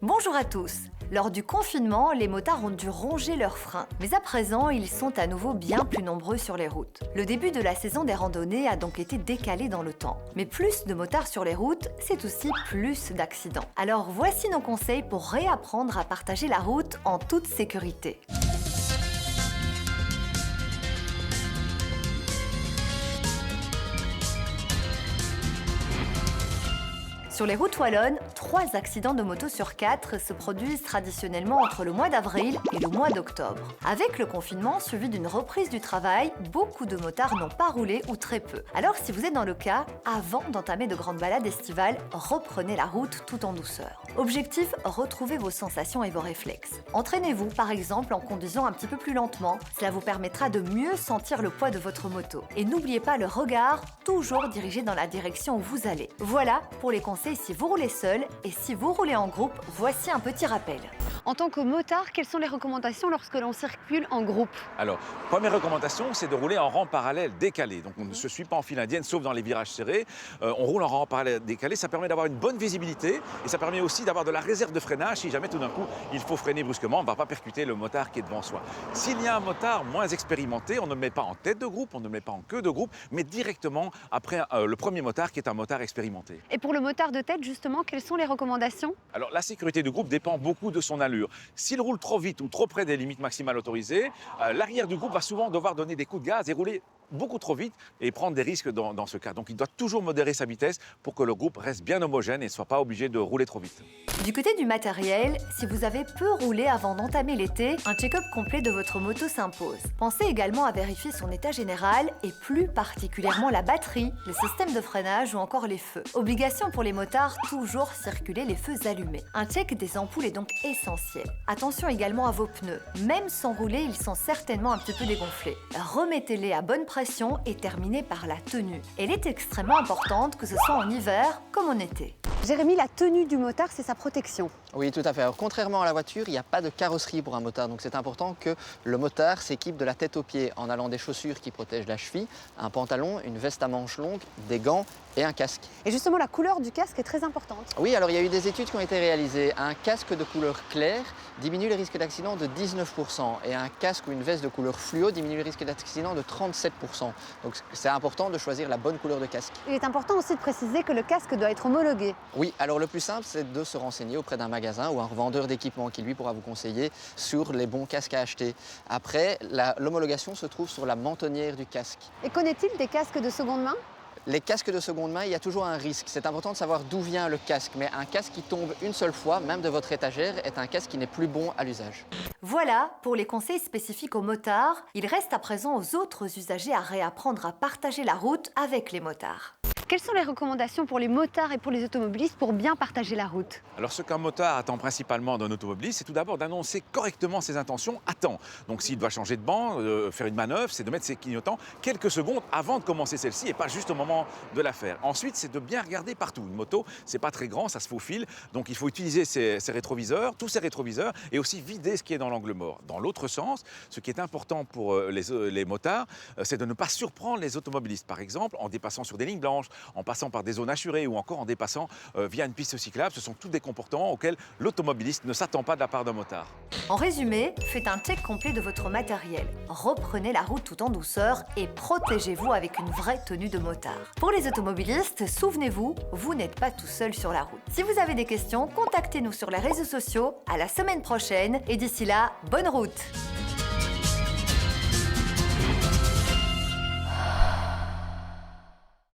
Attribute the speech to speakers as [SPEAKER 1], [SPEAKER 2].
[SPEAKER 1] Bonjour à tous. Lors du confinement, les motards ont dû ronger leurs freins. Mais à présent, ils sont à nouveau bien plus nombreux sur les routes. Le début de la saison des randonnées a donc été décalé dans le temps. Mais plus de motards sur les routes, c'est aussi plus d'accidents. Alors voici nos conseils pour réapprendre à partager la route en toute sécurité. Sur les routes wallonnes, 3 accidents de moto sur 4 se produisent traditionnellement entre le mois d'avril et le mois d'octobre. Avec le confinement suivi d'une reprise du travail, beaucoup de motards n'ont pas roulé ou très peu. Alors si vous êtes dans le cas, avant d'entamer de grandes balades estivales, reprenez la route tout en douceur. Objectif, retrouvez vos sensations et vos réflexes. Entraînez-vous par exemple en conduisant un petit peu plus lentement. Cela vous permettra de mieux sentir le poids de votre moto. Et n'oubliez pas le regard, toujours dirigé dans la direction où vous allez. Voilà pour les conseils si vous roulez seul, et si vous roulez en groupe, voici un petit rappel.
[SPEAKER 2] En tant que motard, quelles sont les recommandations lorsque l'on circule en groupe?
[SPEAKER 3] Alors, première recommandation, c'est de rouler en rang parallèle décalé. Donc, on ne se suit pas en file indienne, sauf dans les virages serrés. On roule en rang parallèle décalé, ça permet d'avoir une bonne visibilité et ça permet aussi d'avoir de la réserve de freinage. Si jamais tout d'un coup, il faut freiner brusquement, on ne va pas percuter le motard qui est devant soi. S'il y a un motard moins expérimenté, on ne le met pas en tête de groupe, on ne le met pas en queue de groupe, mais directement après le premier motard qui est un motard expérimenté.
[SPEAKER 2] Et pour le motard de tête, justement, quelles sont les recommandations?
[SPEAKER 3] Alors, la sécurité du groupe dépend beaucoup de son allure. S'il roule trop vite ou trop près des limites maximales autorisées, l'arrière du groupe va souvent devoir donner des coups de gaz et rouler beaucoup trop vite et prendre des risques dans ce cas. Donc il doit toujours modérer sa vitesse pour que le groupe reste bien homogène et ne soit pas obligé de rouler trop vite.
[SPEAKER 1] Du côté du matériel, si vous avez peu roulé avant d'entamer l'été, un check-up complet de votre moto s'impose. Pensez également à vérifier son état général et plus particulièrement la batterie, le système de freinage ou encore les feux. Obligation pour les motards, toujours circuler les feux allumés. Un check des ampoules est donc essentiel. Attention également à vos pneus. Même sans rouler, ils sont certainement un petit peu dégonflés. Remettez-les à bonne pression et terminez par la tenue. Elle est extrêmement importante, que ce soit en hiver comme en été.
[SPEAKER 2] Jérémy, la tenue du motard, c'est sa protection.
[SPEAKER 4] Oui, tout à fait. Alors, contrairement à la voiture, il n'y a pas de carrosserie pour un motard. Donc c'est important que le motard s'équipe de la tête aux pieds en allant des chaussures qui protègent la cheville, un pantalon, une veste à manches longues, des gants et un casque.
[SPEAKER 2] Et justement, la couleur du casque est très importante.
[SPEAKER 4] Oui, alors il y a eu des études qui ont été réalisées. Un casque de couleur claire diminue les risques d'accident de 19% et un casque ou une veste de couleur fluo diminue les risques d'accident de 37%. Donc c'est important de choisir la bonne couleur de casque.
[SPEAKER 2] Il est important aussi de préciser que le casque doit être homologué.
[SPEAKER 4] Oui, alors le plus simple, c'est de se renseigner auprès d'un magasin ou un revendeur d'équipement qui, lui, pourra vous conseiller sur les bons casques à acheter. Après, l'homologation se trouve sur la mentonnière du casque.
[SPEAKER 2] Et qu'en est-il des casques de seconde main?
[SPEAKER 4] Les casques de seconde main, il y a toujours un risque. C'est important de savoir d'où vient le casque. Mais un casque qui tombe une seule fois, même de votre étagère, est un casque qui n'est plus bon à l'usage.
[SPEAKER 1] Voilà pour les conseils spécifiques aux motards. Il reste à présent aux autres usagers à réapprendre à partager la route avec les motards.
[SPEAKER 2] Quelles sont les recommandations pour les motards et pour les automobilistes pour bien partager la route?
[SPEAKER 3] Alors ce qu'un motard attend principalement d'un automobiliste, c'est tout d'abord d'annoncer correctement ses intentions à temps. Donc s'il doit changer de banc, faire une manœuvre, c'est de mettre ses clignotants quelques secondes avant de commencer celle-ci et pas juste au moment de la faire. Ensuite, c'est de bien regarder partout. Une moto, c'est pas très grand, ça se faufile, donc il faut utiliser ses rétroviseurs, tous ses rétroviseurs, et aussi vider ce qui est dans l'angle mort. Dans l'autre sens, ce qui est important pour les motards, c'est de ne pas surprendre les automobilistes. Par exemple, en dépassant sur des lignes blanches, en passant par des zones assurées ou encore en dépassant via une piste cyclable. Ce sont tous des comportements auxquels l'automobiliste ne s'attend pas de la part d'un motard.
[SPEAKER 1] En résumé, faites un check complet de votre matériel. Reprenez la route tout en douceur et protégez-vous avec une vraie tenue de motard. Pour les automobilistes, souvenez-vous, vous n'êtes pas tout seul sur la route. Si vous avez des questions, contactez-nous sur les réseaux sociaux. À la semaine prochaine et d'ici là, bonne route!